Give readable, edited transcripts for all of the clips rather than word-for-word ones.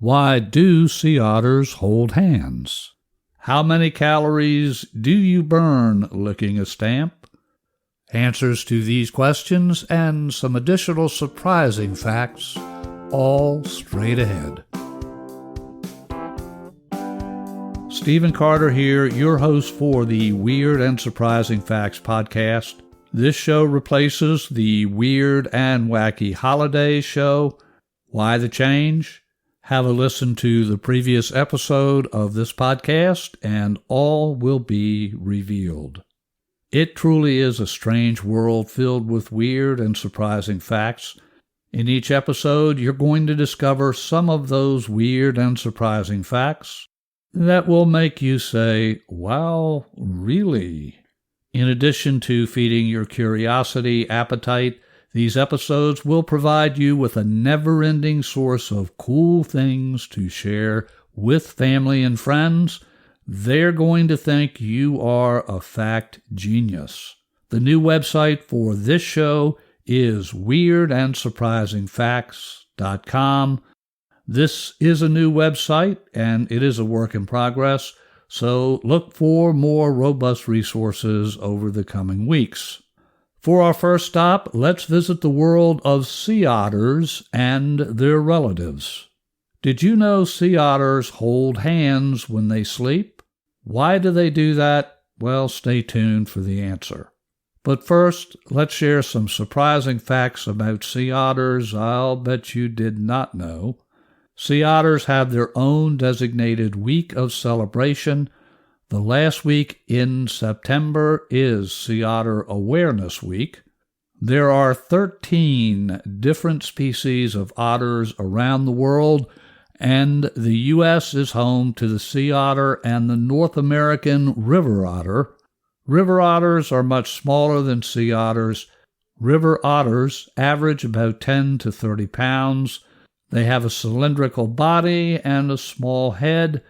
Why do sea otters hold hands? How many calories do you burn licking a stamp? Answers to these questions and some additional surprising facts, all straight ahead. Stephen Carter here, your host for the Weird and Surprising Facts podcast. This show replaces the Weird and Wacky Holidays show. Why the change? Have a listen to the previous episode of this podcast and all will be revealed. It truly is a strange world filled with weird and surprising facts. In each episode, you're going to discover some of those weird and surprising facts that will make you say, wow, really? In addition to feeding your curiosity appetite, these episodes will provide you with a never-ending source of cool things to share with family and friends. They're going to think you are a fact genius. The new website for this show is weirdandsurprisingfacts.com. This is a new website, and it is a work in progress, so look for more robust resources over the coming weeks. For our first stop, let's visit the world of sea otters and their relatives. Did you know sea otters hold hands when they sleep? Why do they do that? Well, stay tuned for the answer. But first, let's share some surprising facts about sea otters I'll bet you did not know. Sea otters have their own designated week of celebration. The last week in September is Sea Otter Awareness Week. There are 13 different species of otters around the world, and the U.S. is home to the sea otter and the North American river otter. River otters are much smaller than sea otters. River otters average about 10 to 30 pounds. They have a cylindrical body and a small head.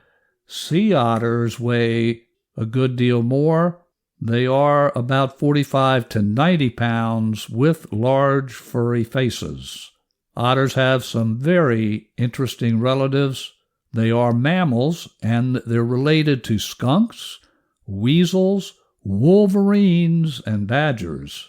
Sea otters weigh a good deal more. They are about 45 to 90 pounds with large furry faces. Otters have some very interesting relatives. They are mammals, and they're related to skunks, weasels, wolverines, and badgers.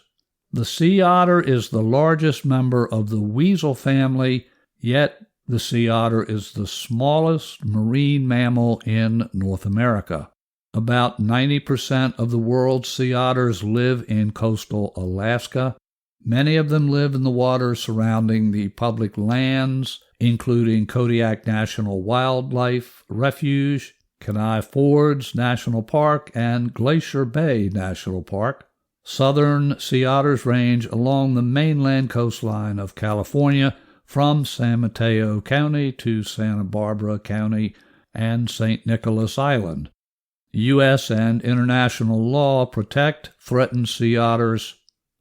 The sea otter is the largest member of the weasel family, yet the sea otter is the smallest marine mammal in North America. About 90% of the world's sea otters live in coastal Alaska. Many of them live in the waters surrounding the public lands, including Kodiak National Wildlife Refuge, Kenai Fords National Park, and Glacier Bay National Park. Southern sea otters range along the mainland coastline of California, from San Mateo County to Santa Barbara County and St. Nicholas Island. U.S. and international law protect threatened sea otters.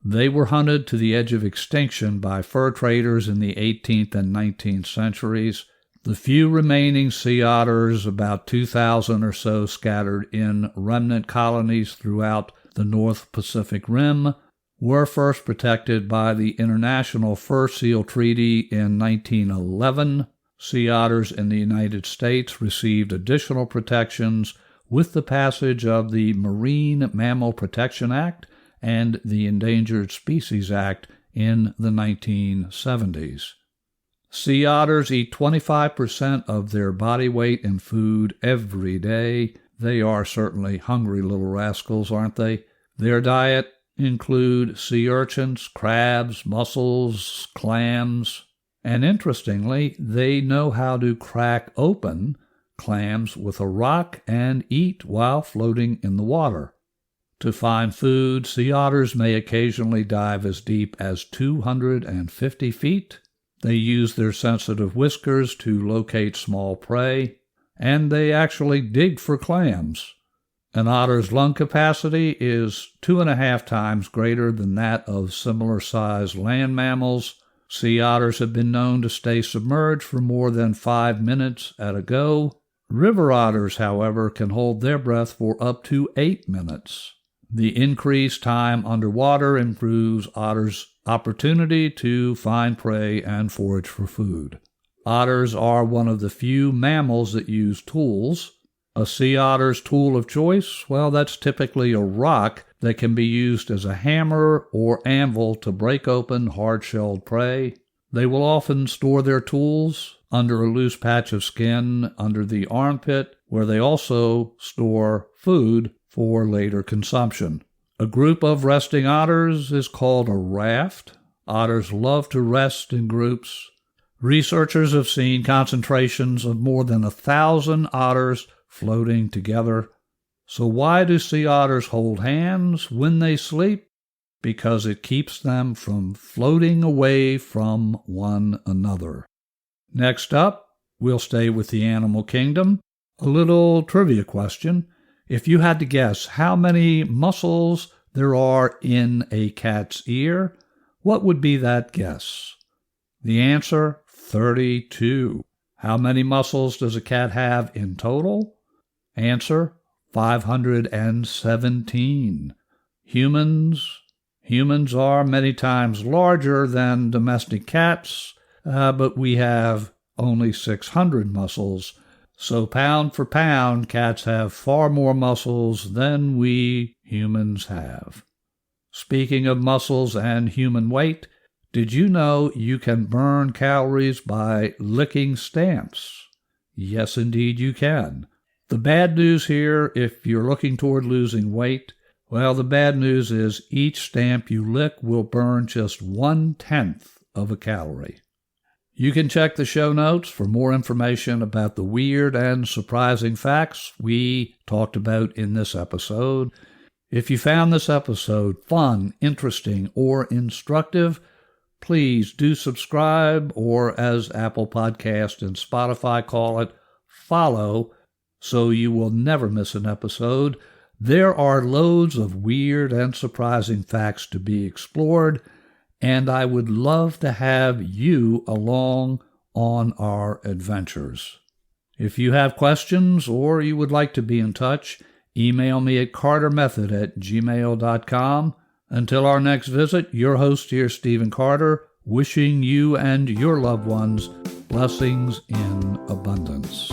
They were hunted to the edge of extinction by fur traders in the 18th and 19th centuries. The few remaining sea otters, about 2,000 or so scattered in remnant colonies throughout the North Pacific Rim, were first protected by the International Fur Seal Treaty in 1911. Sea otters in the United States received additional protections with the passage of the Marine Mammal Protection Act and the Endangered Species Act in the 1970s. Sea otters eat 25% of their body weight in food every day. They are certainly hungry little rascals, aren't they? Their diet include sea urchins, crabs, mussels, clams, and interestingly, they know how to crack open clams with a rock and eat while floating in the water. To find food, sea otters may occasionally dive as deep as 250 feet. They use their sensitive whiskers to locate small prey, and they actually dig for clams. An otter's lung capacity is 2.5 times greater than that of similar-sized land mammals. Sea otters have been known to stay submerged for more than 5 minutes at a go. River otters, however, can hold their breath for up to 8 minutes. The increased time underwater improves otters' opportunity to find prey and forage for food. Otters are one of the few mammals that use tools. A sea otter's tool of choice, well, that's typically a rock that can be used as a hammer or anvil to break open hard-shelled prey. They will often store their tools under a loose patch of skin under the armpit, where they also store food for later consumption. A group of resting otters is called a raft. Otters love to rest in groups. Researchers have seen concentrations of more than 1,000 otters floating together. So why do sea otters hold hands when they sleep? Because it keeps them from floating away from one another. Next up, we'll stay with the animal kingdom. A little trivia question. If you had to guess how many muscles there are in a cat's ear, what would be that guess? The answer, 32. How many muscles does a cat have in total? Answer, 517. Humans are many times larger than domestic cats, but we have only 600 muscles. So pound for pound, cats have far more muscles than we humans have. Speaking of muscles and human weight, did you know you can burn calories by licking stamps? Yes, indeed you can. The bad news here, if you're looking toward losing weight, well, the bad news is each stamp you lick will burn just 1/10 of a calorie. You can check the show notes for more information about the weird and surprising facts we talked about in this episode. If you found this episode fun, interesting, or instructive, please do subscribe, or as Apple Podcast and Spotify call it, follow, so you will never miss an episode. There are loads of weird and surprising facts to be explored, and I would love to have you along on our adventures. If you have questions or you would like to be in touch, email me at cartermethod@gmail.com. Until our next visit, your host here, Stephen Carter, wishing you and your loved ones blessings in abundance.